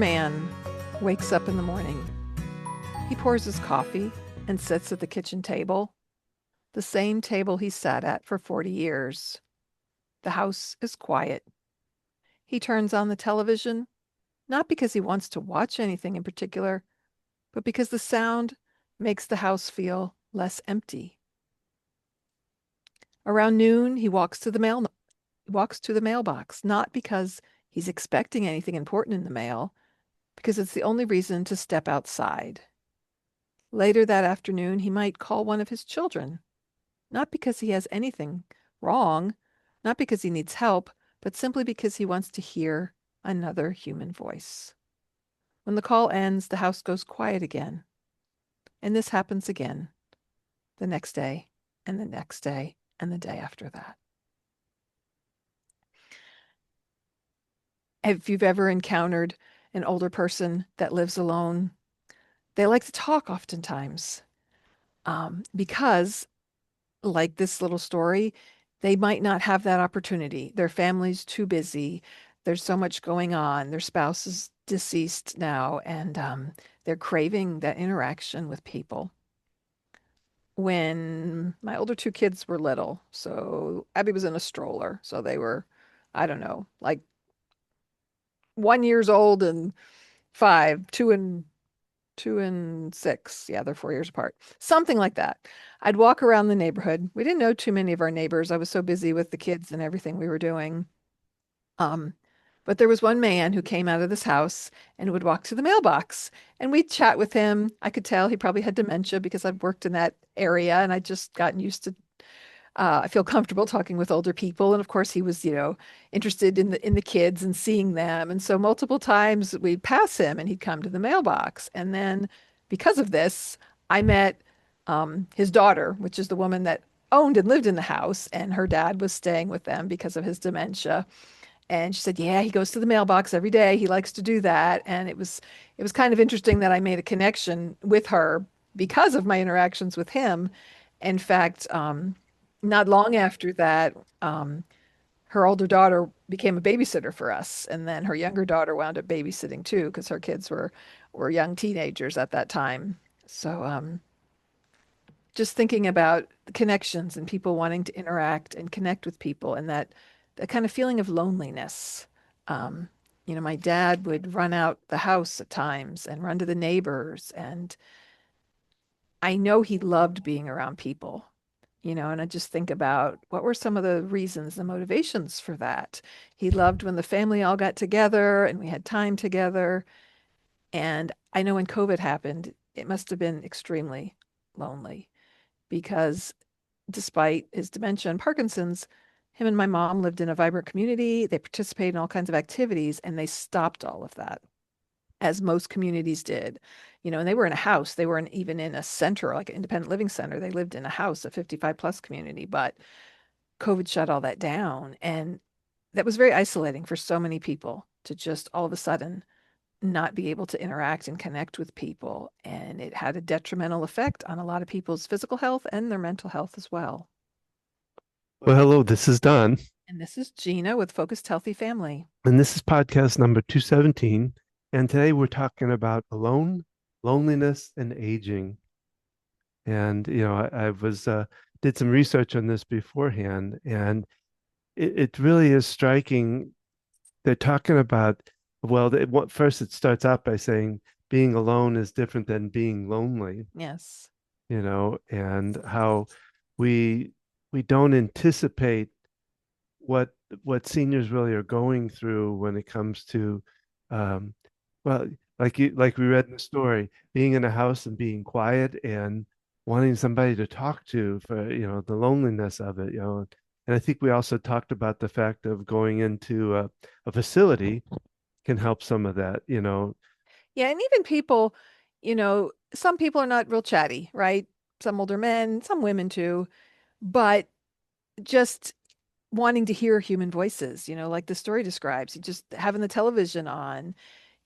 man wakes up in the morning. He pours his coffee and sits at the kitchen table, the same table he sat at for 40 years. The house is quiet. He turns on the television, not because he wants to watch anything in particular, but because the sound makes the house feel less empty. Around noon, he walks to the mailbox, not because he's expecting anything important in the mail, because it's the only reason to step outside. Later that afternoon, he might call one of his children, not because he has anything wrong, not because he needs help, but simply because he wants to hear another human voice. When the call ends, the house goes quiet again. And this happens again the next day, and the next day, and the day after that. If you've ever encountered an older person that lives alone, they like to talk oftentimes because, like this little story, they might not have that opportunity. Their family's too busy. There's so much going on. Their spouse is deceased now, and they're craving that interaction with people. When my older two kids were little, so Abby was in a stroller, so they were, I don't know, like 1 years old and five, 2 and 6. Yeah, they're 4 years apart. Something like that. I'd walk around the neighborhood. We didn't know too many of our neighbors. I was so busy with the kids and everything we were doing. Um, but there was one man who came out of this house and would walk to the mailbox, and we'd chat with him. I could tell he probably had dementia because I've worked in that area and I'd just gotten used to I feel comfortable talking with older people. And of course, he was, interested in the kids and seeing them. And so multiple times we'd pass him and he'd come to the mailbox. And then because of this, I met his daughter, which is the woman that owned and lived in the house. And her dad was staying with them because of his dementia. And she said, "Yeah, he goes to the mailbox every day. He likes to do that." And it was kind of interesting that I made a connection with her because of my interactions with him. In fact, not long after that, her older daughter became a babysitter for us, and then her younger daughter wound up babysitting too because her kids were young teenagers at that time. So just thinking about the connections and people wanting to interact and connect with people, and that kind of feeling of loneliness. Um, my dad would run out the house at times and run to the neighbors, and I know he loved being around people. And I just think about what were some of the reasons, the motivations for that. He loved when the family all got together and we had time together. And I know when COVID happened, it must have been extremely lonely because despite his dementia and Parkinson's, him and my mom lived in a vibrant community. They participated in all kinds of activities and they stopped all of that, as most communities did. And they were in a house. They weren't even in a center, like an independent living center. They lived in a house, a 55 plus community, but COVID shut all that down. And that was very isolating for so many people to just all of a sudden not be able to interact and connect with people. And it had a detrimental effect on a lot of people's physical health and their mental health as well. Well, hello, this is Don, And this is Gina with Focused Healthy Family. and this is podcast number 217. And today we're talking about alone, loneliness, and aging. And, I was did some research on this beforehand, and it really is striking. They're talking about, well, first it starts out by saying being alone is different than being lonely, Yes. and how we we don't anticipate what what seniors really are going through when it comes to um well like we read in the story, being in a house and being quiet and wanting somebody to talk to for the loneliness of it. And I think we also talked about the fact of going into a facility can help some of that. Yeah, and even people, some people are not real chatty, right? Some older men, some women too, but just wanting to hear human voices, like the story describes, you just having the television on,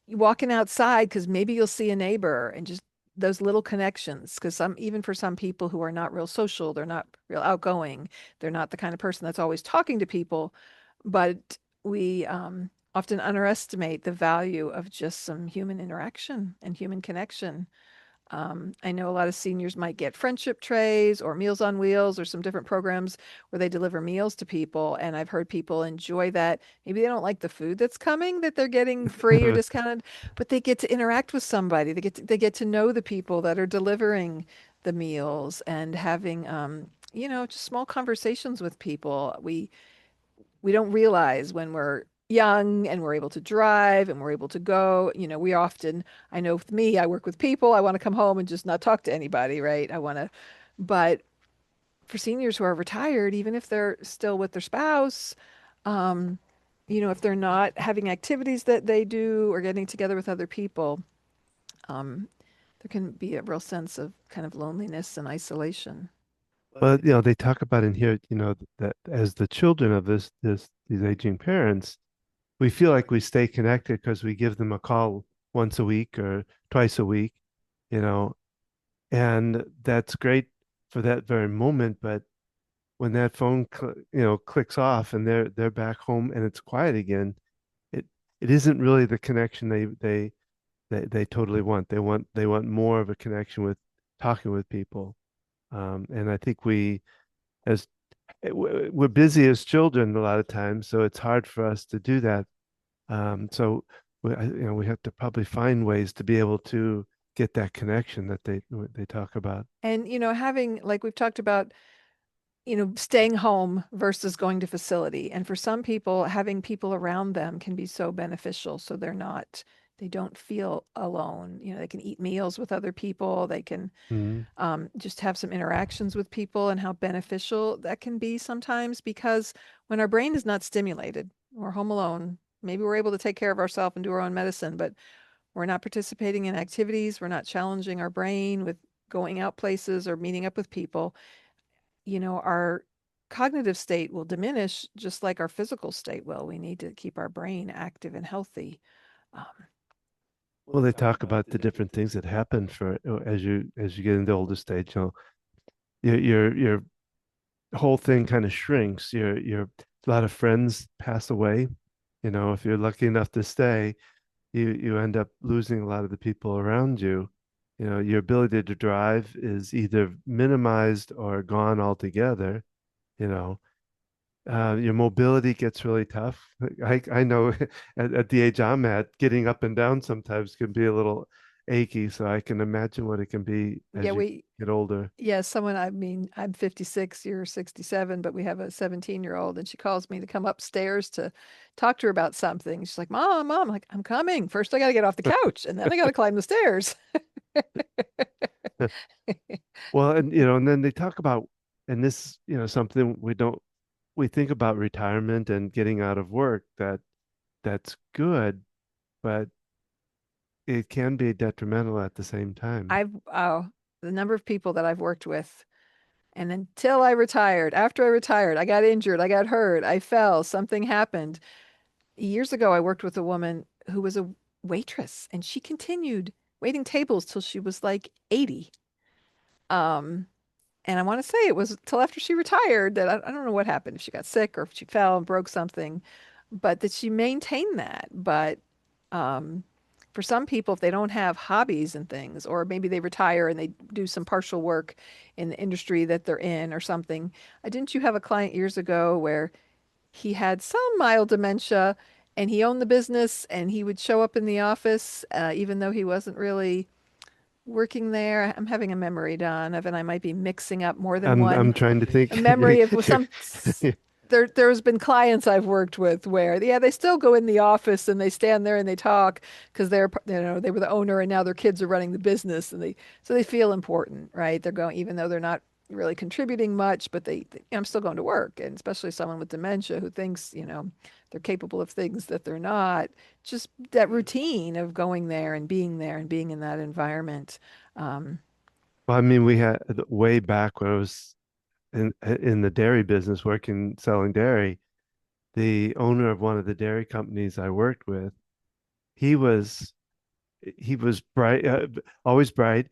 you walking outside because maybe you'll see a neighbor and just those little connections. Because even for some people who are not real social, they're not real outgoing, they're not the kind of person that's always talking to people, but we often underestimate the value of just some human interaction and human connection. I know a lot of seniors might get friendship trays or Meals on Wheels or some different programs where they deliver meals to people. And I've heard people enjoy that. Maybe they don't like the food that's coming that they're getting free or discounted, but they get to interact with somebody. They get to know the people that are delivering the meals and having just small conversations with people. We don't realize when we're young and we're able to drive and we're able to go, we often, I know with me, I work with people. I want to come home and just not talk to anybody, right? But for seniors who are retired, even if they're still with their spouse, um, if they're not having activities that they do or getting together with other people, um, there can be a real sense of kind of loneliness and isolation. But they talk about in here, that as the children of these aging parents, we feel like we stay connected because we give them a call once a week or twice a week, you know, and that's great for that very moment. But when that phone, clicks off and they're back home and it's quiet again, it it isn't really the connection they totally want. They want more of a connection with talking with people. And I think as we're busy as children a lot of times, so it's hard for us to do that. So we have to probably find ways to be able to get that connection that they talk about. And, having, like we've talked about, staying home versus going to facility. And for some people, having people around them can be so beneficial. So they don't feel alone. They can eat meals with other people. They can Mhm. just have some interactions with people and how beneficial that can be sometimes because when our brain is not stimulated, we're home alone. Maybe we're able to take care of ourselves and do our own medicine, but we're not participating in activities. We're not challenging our brain with going out places or meeting up with people. Our cognitive state will diminish just like our physical state will. We need to keep our brain active and healthy. Um, Well, they talk about the different things that happen for as you get into older stage. Your whole thing kind of shrinks. A lot of friends pass away. If you're lucky enough to stay, you end up losing a lot of the people around you. Your ability to drive is either minimized or gone altogether. You know, your mobility gets really tough. I know at the age I'm at, getting up and down sometimes can be a little achy. So I can imagine what it can be yeah, as you get older. I mean, I'm 56, you're 67, but we have a 17-year-old and she calls me to come upstairs to talk to her about something. She's like, Mom, I'm like, I'm coming. First, I got to get off the couch and then I got to climb the stairs. Well, and then they talk about, and this, something we think about retirement and getting out of work, that's good, but it can be detrimental at the same time. The number of people that I've worked with, and after I retired, I got injured, I got hurt, I fell, something happened. Years ago, I worked with a woman who was a waitress and she continued waiting tables till she was like 80. Um, and I want to say it was till after she retired that I don't know what happened, if she got sick or if she fell and broke something, but that she maintained that. But um, for some people, if they don't have hobbies and things, or maybe they retire and they do some partial work in the industry that they're in or something. Didn't you have a client years ago where he had some mild dementia and he owned the business and he would show up in the office even though he wasn't really working there? I'm having a memory, Don, of, and I might be mixing up more than I'm one trying to a think. memory of You're- some there's been clients I've worked with where yeah they still go in the office and they stand there and they talk because they were the owner and now their kids are running the business and they feel important, right? They're going even though they're not really contributing much, but I'm still going to work, and especially someone with dementia who thinks they're capable of things that they're not. Just that routine of going there and being in that environment. Um, Well, I mean, we had way back when I was in the dairy business, working selling dairy. The owner of one of the dairy companies I worked with, he was he was bright, always bright.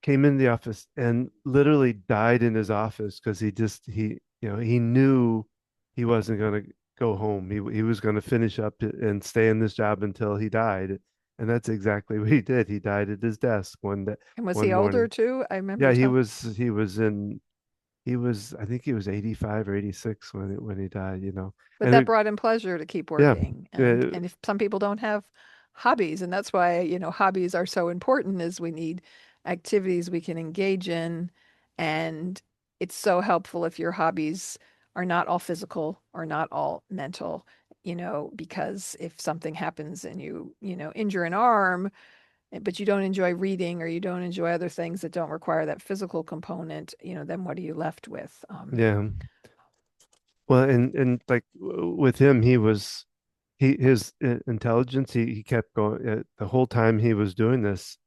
Came in the office and literally died in his office because he knew he wasn't going to go home. He was going to finish up and stay in this job until he died, and that's exactly what he did. He died at his desk And was one he older morning. too? I remember Yeah, you telling. he was in he was I think he was 85 or 86 when he died, you know. But And that it, brought him pleasure to keep yeah, working. uh, And if some people don't have hobbies, and that's why, hobbies are so important, is we need activities we can engage in. And it's so helpful if your hobbies are not all physical or not all mental, because if something happens and you injure an arm, but you don't enjoy reading or you don't enjoy other things that don't require that physical component, then what are you left with? yeah. Well, and like with him, his intelligence. He kept going the whole time he was doing this.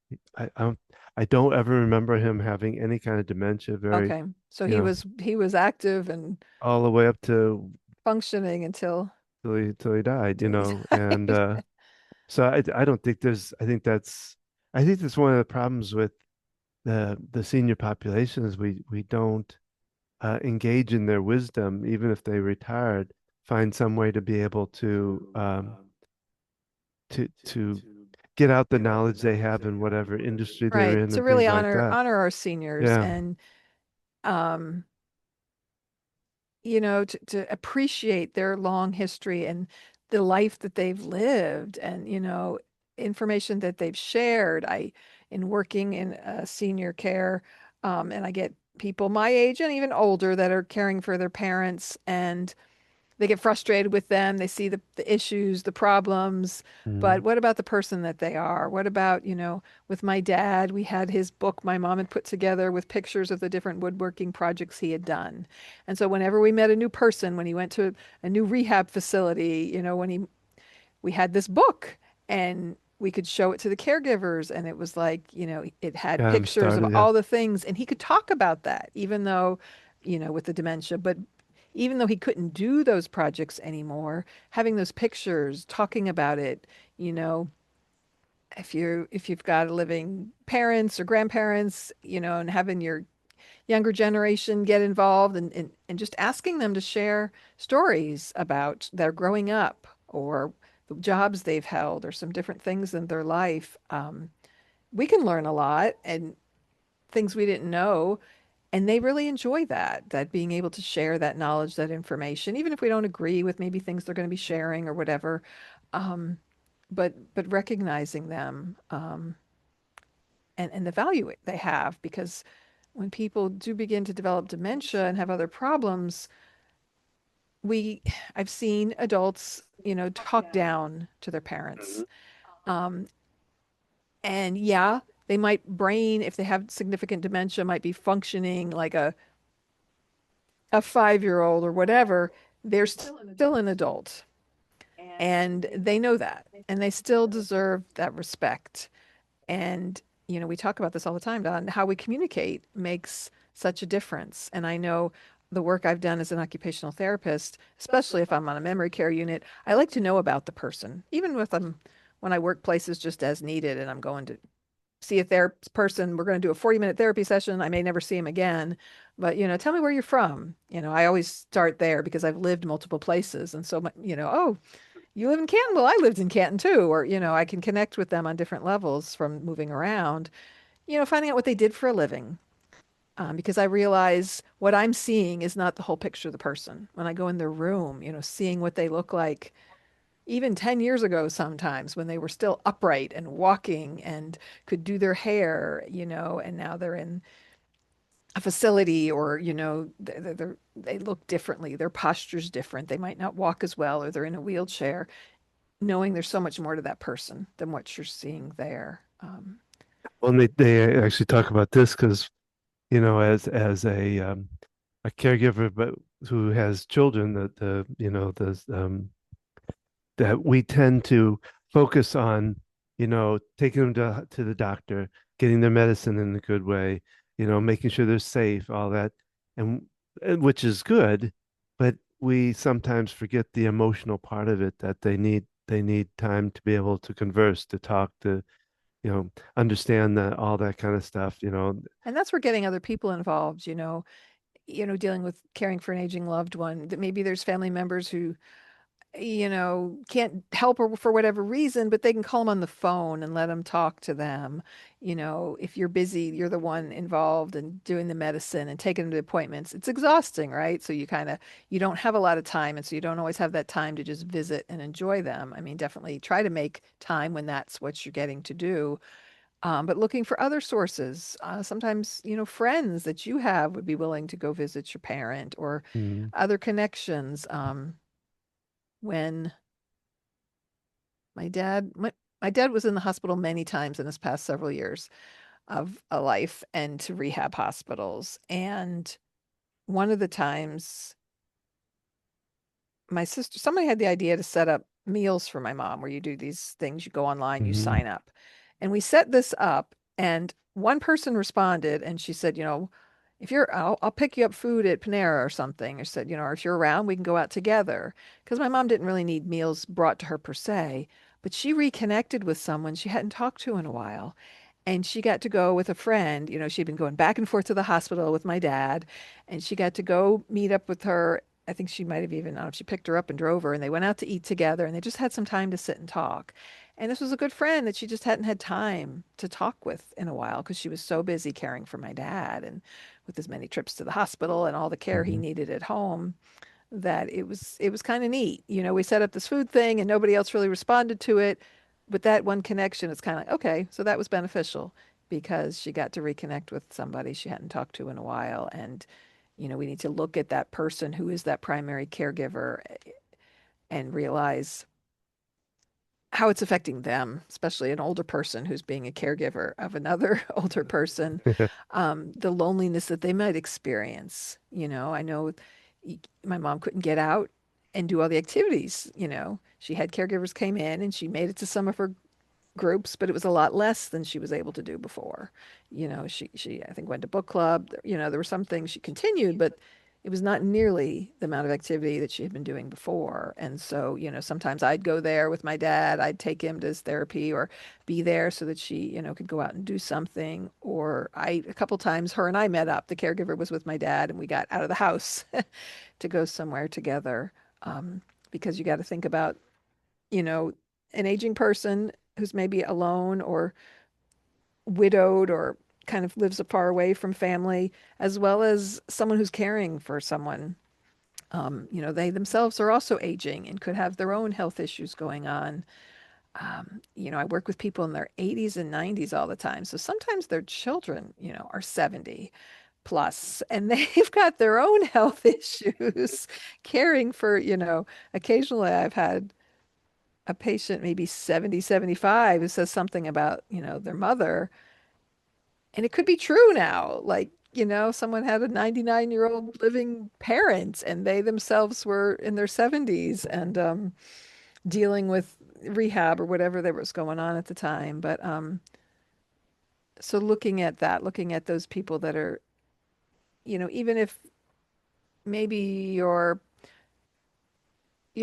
I don't ever remember him having any kind of dementia. Very, Okay. So you know, he was active and all the way up to functioning until till he died. You till he know, and died. so I don't think there's. I think that's one of the problems with the senior population is we don't engage in their wisdom, even if they retired, find some way to be able to get out the knowledge they have in whatever industry they're Right. in To and really things like that. honor our seniors Yeah. and um to appreciate their long history and the life that they've lived and information that they've shared. In working in senior care, and I get people my age and even older that are caring for their parents, and they get frustrated with them. They see the issues, the problems, but Mm. what about the person that they are? What about, with my dad, we had his book my mom had put together with pictures of the different woodworking projects he had done. And so whenever we met a new person, when he went to a new rehab facility, when we had this book and we could show it to the caregivers, and it was like, it had Got him pictures of started. Yeah. all the things, and he could talk about that even though, with the dementia, but even though he couldn't do those projects anymore, having those pictures, talking about it, you know, if you've got living parents or grandparents, and having your younger generation get involved, and just asking them to share stories about their growing up or the jobs they've held or some different things in their life. We can learn a lot and things we didn't know. And they really enjoy that being able to share that knowledge, that information, even if we don't agree with maybe things they're going to be sharing or whatever. Um, but recognizing them, and the value they have, because when people do begin to develop dementia and have other problems, we I've seen adults, talk down to their parents. Mhm. Um, and yeah, they might brain, if they have significant dementia, might be functioning like a 5-year-old or whatever. They're still an adult and they know that and they still deserve that respect. And, we talk about this all the time, Don. How we communicate makes such a difference. And I know the work I've done as an occupational therapist, especially if I'm on a memory care unit, I like to know about the person, even with them when I work places just as needed and I'm going to see a therapist person. We're going to do a 40-minute therapy session. I may never see him again, but, tell me where you're from. I always start there because I've lived multiple places. And so, oh, you live in Canton? Well, I lived in Canton too. Or, I can connect with them on different levels from moving around, finding out what they did for a living. Because I realize what I'm seeing is not the whole picture of the person. When I go in their room, seeing what they look like even 10 years ago, sometimes when they were still upright and walking and could do their hair, and now they're in a facility or, they look differently. Their posture's different. They might not walk as well or they're in a wheelchair, knowing there's so much more to that person than what you're seeing there. Well, and they actually talk about this because as a caregiver, but who has children, the that we tend to focus on, taking them to the doctor, getting their medicine in a good way, making sure they're safe, all that, and which is good, but we sometimes forget the emotional part of it that they need time to be able to converse, to talk, to understand that all that kind of stuff, And that's where getting other people involved, dealing with caring for an aging loved one, that maybe there's family members who can't help her for whatever reason, but they can call them on the phone and let them talk to them. If you're busy, you're the one involved in doing the medicine and taking them to appointments. It's exhausting, right? So you don't have a lot of time, and so you don't always have that time to just visit and enjoy them. I mean, definitely try to make time when that's what you're getting to do. But looking for other sources. Sometimes, friends that you have would be willing to go visit your parent or Mm, other connections. When my dad, my dad was in the hospital many times in his past several years of a life and to rehab hospitals. And one of the times my sister, somebody had the idea to set up meals for my mom where you do these things, you go online, you mhm. sign up. And we set this up, and one person responded and she said, if I'll pick you up food at Panera or something. Or said, or if you're around, we can go out together. Because my mom didn't really need meals brought to her per se, but she reconnected with someone she hadn't talked to in a while. And she got to go with a friend. She'd been going back and forth to the hospital with my dad, and she got to go meet up with her. I think she might have even, I don't know if she picked her up and drove her, and they went out to eat together and they just had some time to sit and talk. And this was a good friend that she just hadn't had time to talk with in a while because she was so busy caring for my dad and with as many trips to the hospital and all the care he Mhm. needed at home that it was kind of neat. We set up this food thing and nobody else really responded to it. But that one connection, it's kind of like, okay, so that was beneficial because she got to reconnect with somebody she hadn't talked to in a while. And, we need to look at that person who is that primary caregiver and realize how it's affecting them, especially an older person who's being a caregiver of another older person, the loneliness that they might experience. I know my mom couldn't get out and do all the activities. She had caregivers came in and she made it to some of her groups, but it was a lot less than she was able to do before. She I think went to book club. There were some things she continued, but it was not nearly the amount of activity that she had been doing before. And so, sometimes I'd go there with my dad. I'd take him to his therapy or be there so that she, could go out and do something. Or a couple times her and I met up. The caregiver was with my dad and we got out of the house to go somewhere together. Because you got to think about, you know, an aging person who's maybe alone or widowed or kind of lives far away from family, as well as someone who's caring for someone. They themselves are also aging and could have their own health issues going on. I work with people in their 80s and 90s all the time. So sometimes their children, are 70 plus and they've got their own health issues caring for, occasionally I've had a patient maybe 70, 75 who says something about, their mother. And it could be true now. Like, someone had a 99-year-old living parent and they themselves were in their 70s and dealing with rehab or whatever that was going on at the time. But so looking at that, looking at those people that are, even if maybe your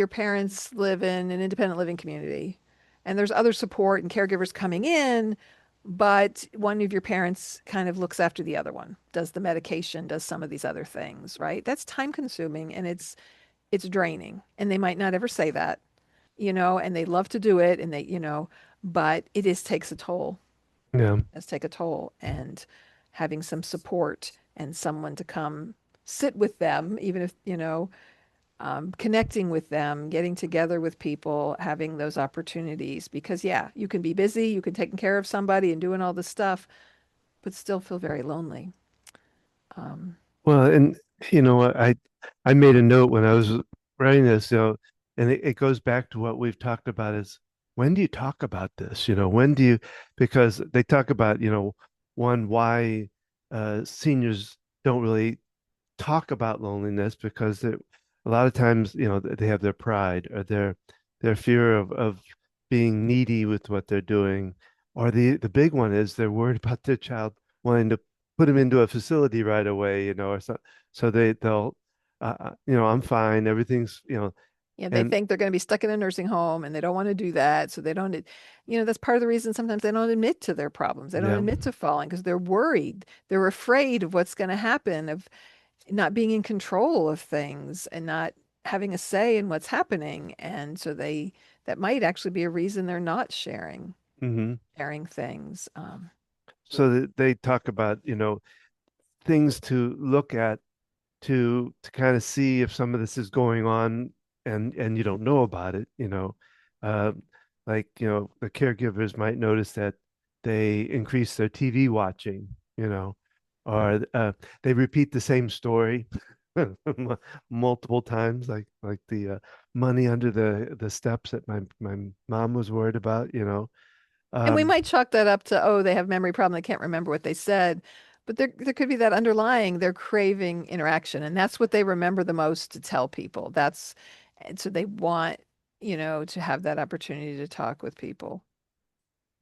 parents live in an independent living community and there's other support and caregivers coming in, but one of your parents kind of looks after the other one, does the medication, does some of these other things, right? That's time consuming and it's draining. And they might not ever say that, and they love to do it and but it is takes a toll. Yeah. It does take a toll and having some support and someone to come sit with them, even if, connecting with them, getting together with people, having those opportunities. Because, yeah, you can be busy, you can taking care of somebody and doing all this stuff, but still feel very lonely. Um, Well, and what I made a note when I was writing this, and it goes back to what we've talked about is when do you talk about this? When do you because they talk about, one, why seniors don't really talk about loneliness because a lot of times, they have their pride or their fear of being needy with what they're doing. Or the big one is they're worried about their child wanting to put them into a facility right away, or so they'll I'm fine, everything's, yeah, they and think they're going to be stuck in a nursing home and they don't want to do that. So they don't, that's part of the reason sometimes they don't admit to their problems. They don't yeah. admit to falling because they're worried. They're afraid of what's going to happen, of not being in control of things and not. having a say in what's happening. And so that might actually be a reason they're not Hmm. sharing things. So that they talk about, things to look at to kind of see if some of this is going on and you don't know about it, uh, like the caregivers might notice that they increase their TV watching, or they repeat the same story multiple times, like the money under the steps that my mom was worried about, And we um, might chalk that up to, oh, they have memory problem, they can't remember what they said. But there could be that underlying, they're craving interaction, and that's what they remember the most to tell people. And so they want, to have that opportunity to talk with people.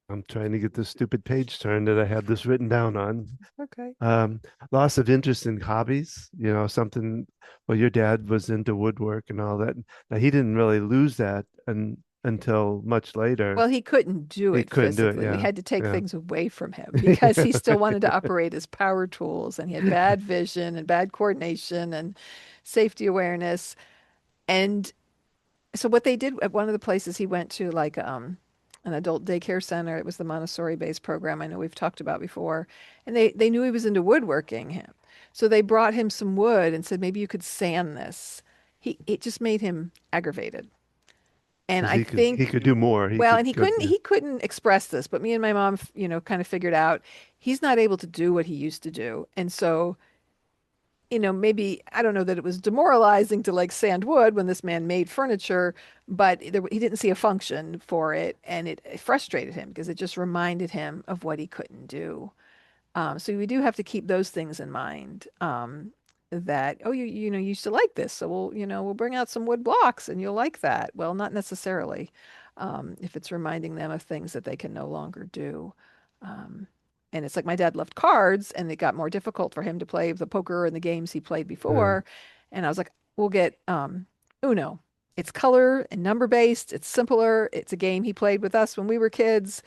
I'm trying to get this stupid page turned that I had this written down on. Okay. Um, Loss of interest in hobbies, something. Well, your dad was into woodwork and all that. Now he didn't really lose that until much later. Well, he couldn't do He it couldn't do it. physically. We Yeah, had to take yeah. things away from him because he still wanted to operate his power tools, and he had bad vision and bad coordination and safety awareness. And so what they did at one of the places he went to, like an adult daycare center, it was the Montessori based program I know we've talked about before, and they knew he was into woodworking him. So they brought him some wood and said maybe you could sand this. It just made him aggravated. And Because I he think, could do more. He well, and could he go. couldn't Yeah. he couldn't express this, but me and my mom, kind of figured out he's not able to do what he used to do. And so, maybe I don't know that it was demoralizing to like sand wood when this man made furniture, but he didn't see a function for it, and it frustrated him because it just reminded him of what he couldn't do. So we do have to keep those things in mind. That, oh, you used to like this, so we'll bring out some wood blocks and you'll like that. Well, not necessarily. If it's reminding them of things that they can no longer do. Um, and it's like my dad loved cards, and it got more difficult for him to play the poker and the games he played Yeah. before. And I was like, we'll get Uno. It's color and number based. It's simpler. It's a game he played with us when we were kids,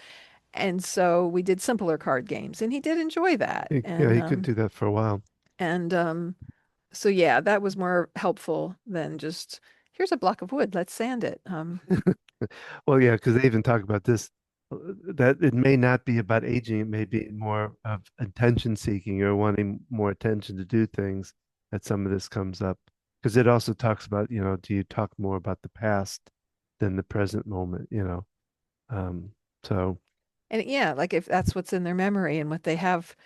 and so we did simpler card games, and he did enjoy that. Yeah, he could do that for a while. And so yeah, that was more helpful than just here's a block of wood, let's sand it. Well, yeah, because they even talk about this, that it may not be about aging, it may be more of attention seeking or wanting more attention to do things that some of this comes up. Because it also talks about, do you talk more about the past than the present moment? Um, so, And yeah, like if that's what's in their memory and what they have,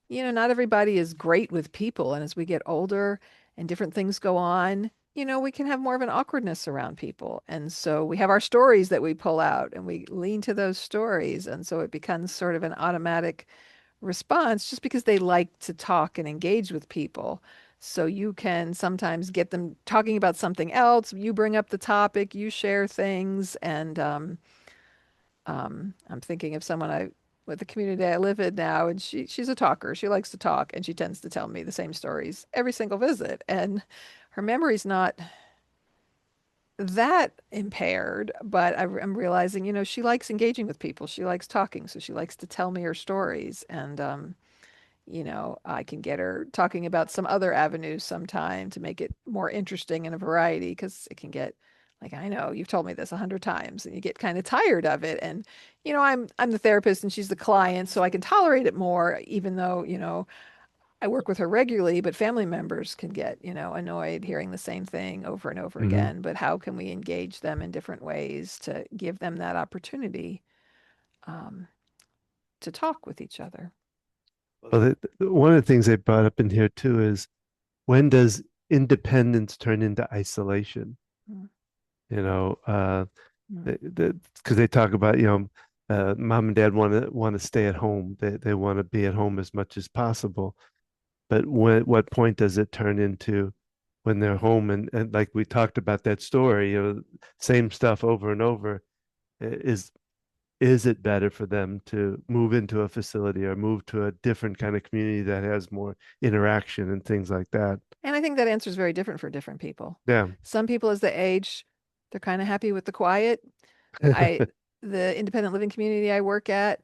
not everybody is great with people. And as we get older and different things go on, we can have more of an awkwardness around people. And so we have our stories that we pull out and we lean to those stories. And so it becomes sort of an automatic response just because they like to talk and engage with people. So you can sometimes get them talking about something else. You bring up the topic, you share things, and I'm thinking of someone with the community I live in now, and she's a talker. She likes to talk, and she tends to tell me the same stories every single visit. And her memory's not that impaired, but I'm realizing, she likes engaging with people. She likes talking, so she likes to tell me her stories, and I can get her talking about some other avenues sometime to make it more interesting and a variety because it can get like, I know you've told me this 100 times and you get kind of tired of it. And, I'm the therapist and she's the client, so I can tolerate it more, even though, I work with her regularly, but family members can get, annoyed hearing the same thing over and over mhm. again. But how can we engage them in different ways to give them that opportunity um, to talk with each other? Well, one of the things they brought up in here too is when does independence turn into isolation? Mm, You know, mm. because they talk about, mom and dad want to stay at home. They want to be at home as much as possible. But what point does it turn into when they're home and like we talked about that story, same stuff over and over? Is is it better for them to move into a facility or move to a different kind of community that has more interaction and things like that? And I think that answer is very different for different people. Yeah. Some people, as they age, they're kind of happy with the quiet. I, the independent living community I work at,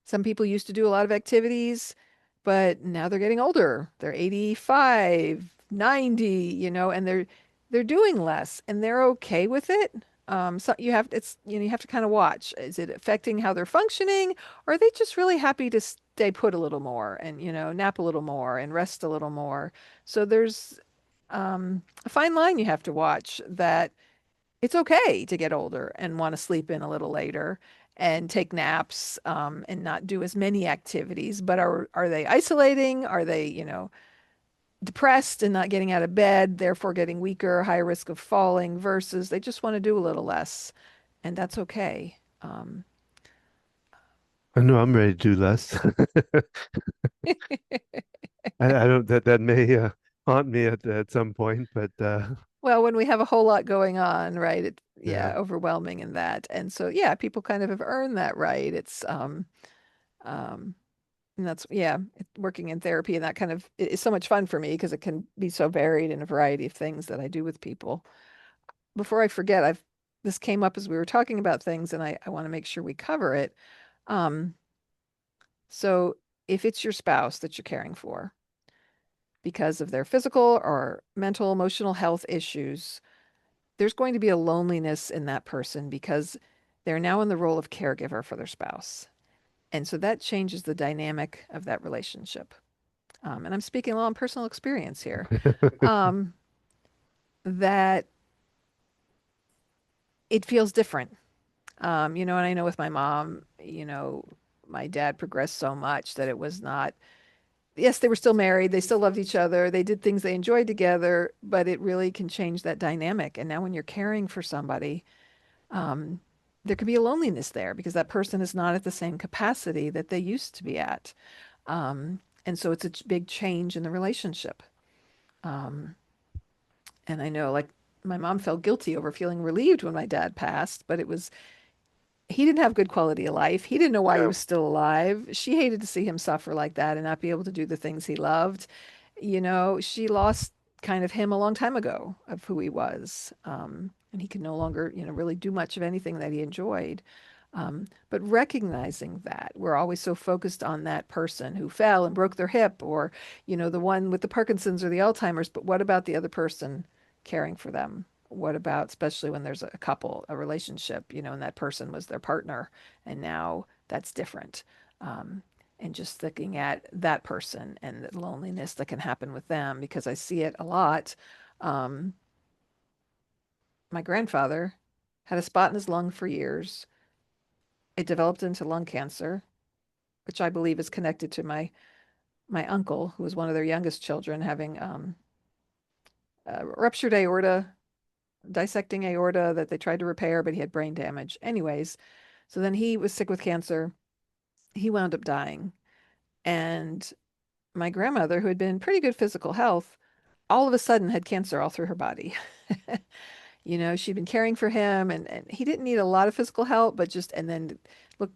some people used to do a lot of activities, but now they're getting older. They're 85, 90, and they're doing less and they're okay with it. So you have it's you have to kind of watch. Is it affecting how they're functioning, or are they just really happy to stay put a little more and nap a little more and rest a little more? So there's a fine line you have to watch that it's okay to get older and want to sleep in a little later and take naps and not do as many activities. But are they isolating? Are they, depressed and not getting out of bed, therefore getting weaker, higher risk of falling, versus they just want to do a little less, and that's okay. I know I'm ready to do less. I don't that may haunt me at some point, but Well, when we have a whole lot going on, right? yeah. Yeah, overwhelming in that. And so, yeah, people kind of have earned that right. Um, and that's, yeah, working in therapy and that kind of is so much fun for me because it can be so varied in a variety of things that I do with people. Before I forget, this came up as we were talking about things, and I want to make sure we cover it. Um, so if it's your spouse that you're caring for because of their physical or mental, emotional health issues, there's going to be a loneliness in that person because they're now in the role of caregiver for their spouse. And so that changes the dynamic of that relationship. And I'm speaking a lot on personal experience here. Um, that it feels different. And I know with my mom, my dad progressed so much that it was not, yes, they were still married. They still loved each other. They did things they enjoyed together, but it really can change that dynamic. And now when you're caring for somebody, um, there could be a loneliness there because that person is not at the same capacity that they used to be at. And so it's a big change in the relationship. Um, and I know, like, my mom felt guilty over feeling relieved when my dad passed, but he didn't have good quality of life. He didn't know why he Yeah. was still alive. She hated to see him suffer like that and not be able to do the things he loved. She lost kind of him a long time ago of who he was. And he could no longer, really do much of anything that he enjoyed. But recognizing that we're always so focused on that person who fell and broke their hip or, the one with the Parkinson's or the Alzheimer's, but what about the other person caring for them? What about, especially when there's a couple, a relationship, and that person was their partner, and now that's different. Um, and just looking at that person and the loneliness that can happen with them, because I see it a lot. Um, my grandfather had a spot in his lung for years. It developed into lung cancer, which I believe is connected to my uncle, who was one of their youngest children, having ruptured aorta, dissecting aorta that they tried to repair, but he had brain damage. Anyways, so then he was sick with cancer. He wound up dying. And my grandmother, who had been in pretty good physical health, all of a sudden had cancer all through her body. She'd been caring for him and he didn't need a lot of physical help, but just, and then look,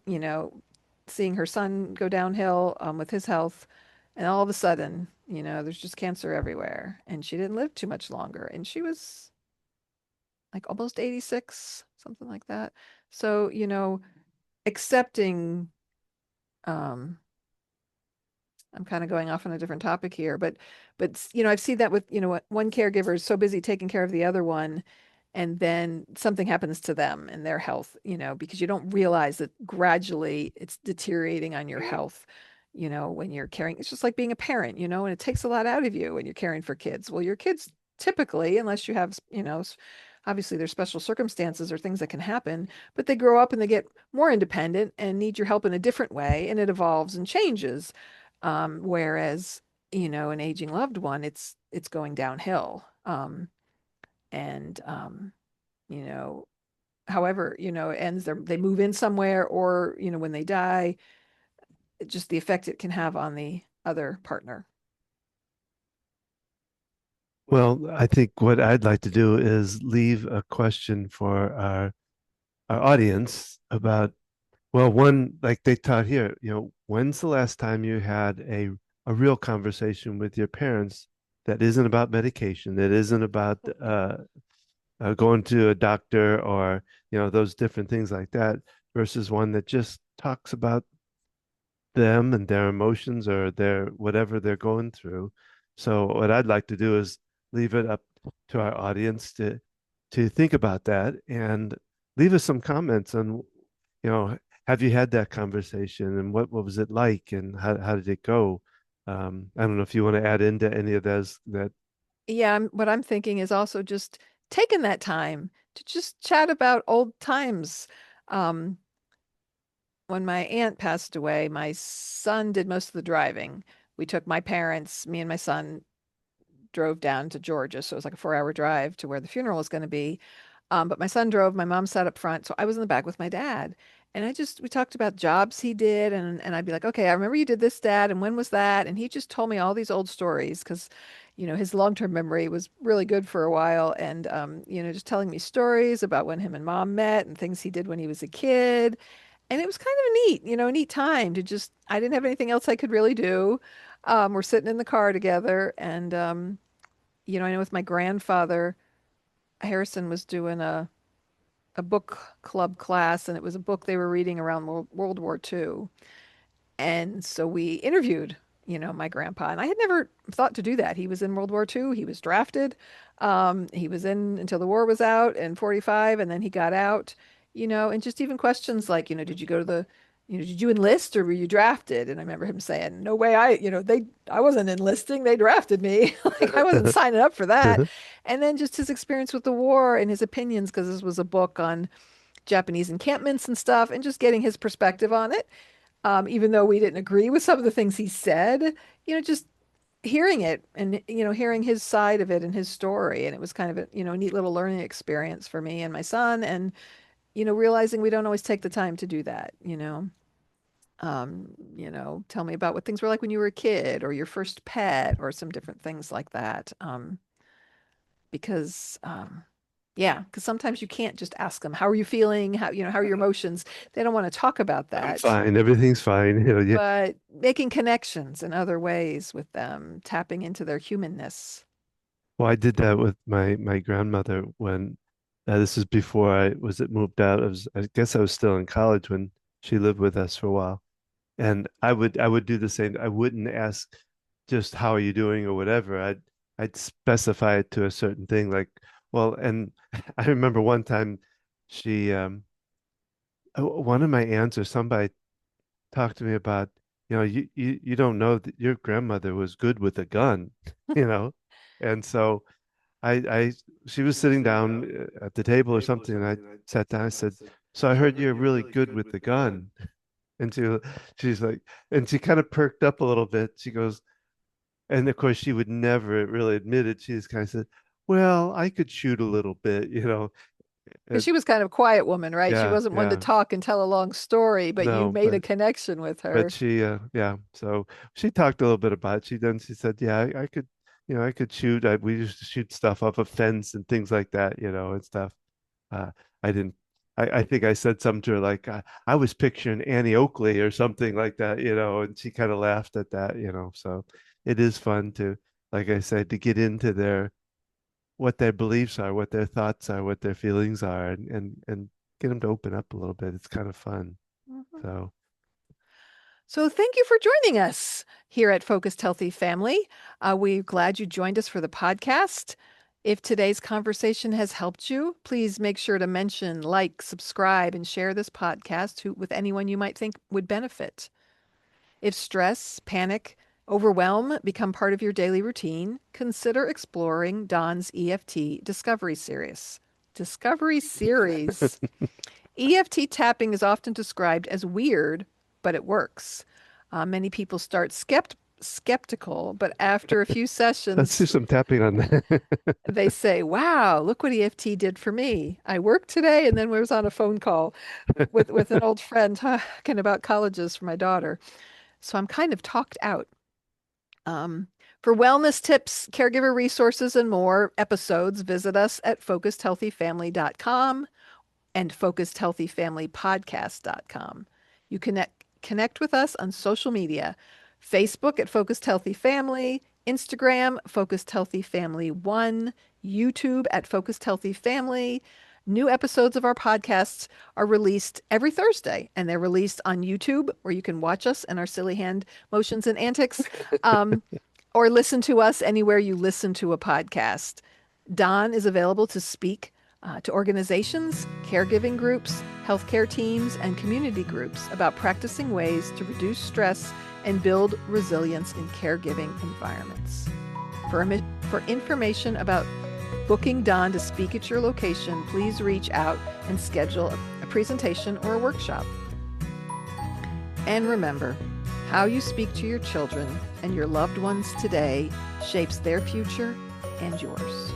seeing her son go downhill with his health. And all of a sudden, there's just cancer everywhere. And she didn't live too much longer. And she was like almost 86, something like that. So, accepting, um, I'm kind of going off on a different topic here, but I've seen that with, one caregiver is so busy taking care of the other one, and then something happens to them and their health, because you don't realize that gradually it's deteriorating on your health, when you're caring. It's just like being a parent, and it takes a lot out of you when you're caring for kids. Well, your kids typically, unless you have, obviously there's special circumstances or things that can happen, but they grow up and they get more independent and need your help in a different way, and it evolves and changes. Whereas, an aging loved one, it's going downhill. And you know, However, it ends they move in somewhere or, when they die, just the effect it can have on the other partner. Well, I think what I'd like to do is leave a question for our audience about, well, one, like they taught here, when's the last time you had a real conversation with your parents that isn't about medication, that isn't about going to a doctor or, those different things like that, versus one that just talks about them and their emotions or their whatever they're going through. So what I'd like to do is leave it up to our audience to think about that and leave us some comments on, you know, have you had that conversation and what was it like and how did it go? I don't know if you want to add into any of those that. Yeah, what I'm thinking is also just taking that time to just chat about old times. Um, when my aunt passed away, my son did most of the driving. We took my parents, me and my son drove down to Georgia. So it was like a 4 hour drive to where the funeral was going to be. But my son drove, my mom sat up front. So I was in the back with my dad. And we talked about jobs he did. And I'd be like, okay, I remember you did this, Dad. And when was that? And he just told me all these old stories because, his long-term memory was really good for a while. And, just telling me stories about when him and mom met and things he did when he was a kid. And it was kind of neat, a neat time to just, I didn't have anything else I could really do. We're sitting in the car together, and I know with my grandfather, Harrison was doing a book club class, and it was a book they were reading around World War II. And so we interviewed, my grandpa, and I had never thought to do that. He was in World War II. He was drafted. He was in until the war was out in 45, and then he got out, and just even questions like, did you go to did you enlist or were you drafted? And I remember him saying, no way, I wasn't enlisting. They drafted me. Like I wasn't signing up for that. And then just his experience with the war and his opinions, because this was a book on Japanese encampments and stuff, and just getting his perspective on it. Even though we didn't agree with some of the things he said, just hearing it and, hearing his side of it and his story. And it was kind of a neat little learning experience for me and my son. And, realizing we don't always take the time to do that. Tell me about what things were like when you were a kid or your first pet or some different things like that. Because, yeah, because sometimes you can't just ask them, how are you feeling? How are your emotions? They don't want to talk about I'm that. fine. Everything's fine. Yeah. But making connections in other ways with them, tapping into their humanness. Well, I did that with my grandmother when this is before I was it moved out. I guess I was still in college when she lived with us for a while. And I would do the same. I wouldn't ask just how are you doing or whatever. I'd specify it to a certain thing like, well, and I remember one time she one of my aunts or somebody talked to me about, you don't know that your grandmother was good with a gun, you know. And so I she was sitting down at the table or something, and I sat down. I said, "So I heard you're really good with the gun." And she's like, and she kind of perked up a little bit. She goes, and of course she would never really admit it. She just kind of said, "Well, I could shoot a little bit, you know." Because And she was kind of a quiet woman, right? She yeah, wasn't one to yeah, talk and tell a long story, but you no, made a connection with but her. she, yeah. So she talked a little bit about it. She said, "Yeah, I could, I could shoot. We used to shoot stuff off a fence and things like that, and stuff." Uh, I didn't. I think I said something to her like I was picturing Annie Oakley or something like that, and she kind of laughed at that. So it is fun to, like I said, to get into what their beliefs are, what their thoughts are, what their feelings are, and get them to open up a little bit. It's kind of fun. Mhm. So So thank you for joining us here at Focused Healthy Family. We're glad you joined us for the podcast. If today's conversation has helped you, please make sure to mention, like, subscribe, and share this podcast with anyone you might think would benefit. If stress, panic, overwhelm become part of your daily routine, consider exploring Don's EFT Discovery Series. Discovery Series. EFT tapping is often described as weird, but it works. Many people start skeptical, but after a few let's do sessions, some tapping on that. they say, wow, look what EFT did for me. I worked today and then we was on a phone call with an old friend talking about colleges for my daughter. So I'm kind of talked out. Um, for wellness tips, caregiver resources, and more episodes, visit us at focusedhealthyfamily.com and focusedhealthyfamilypodcast.com. You connect with us on social media, Facebook at Focused Healthy Family, Instagram Focused Healthy Family 1, YouTube at Focused Healthy Family. New episodes of our podcasts are released every Thursday, and they're released on YouTube, where you can watch us and our silly hand motions and antics, um, or listen to us anywhere you listen to a podcast. Don is available to speak to organizations, caregiving groups, healthcare teams, and community groups about practicing ways to reduce stress and build resilience in caregiving environments. For information about booking Don to speak at your location, please reach out and schedule a presentation or a workshop. And remember, how you speak to your children and your loved ones today shapes their future and yours.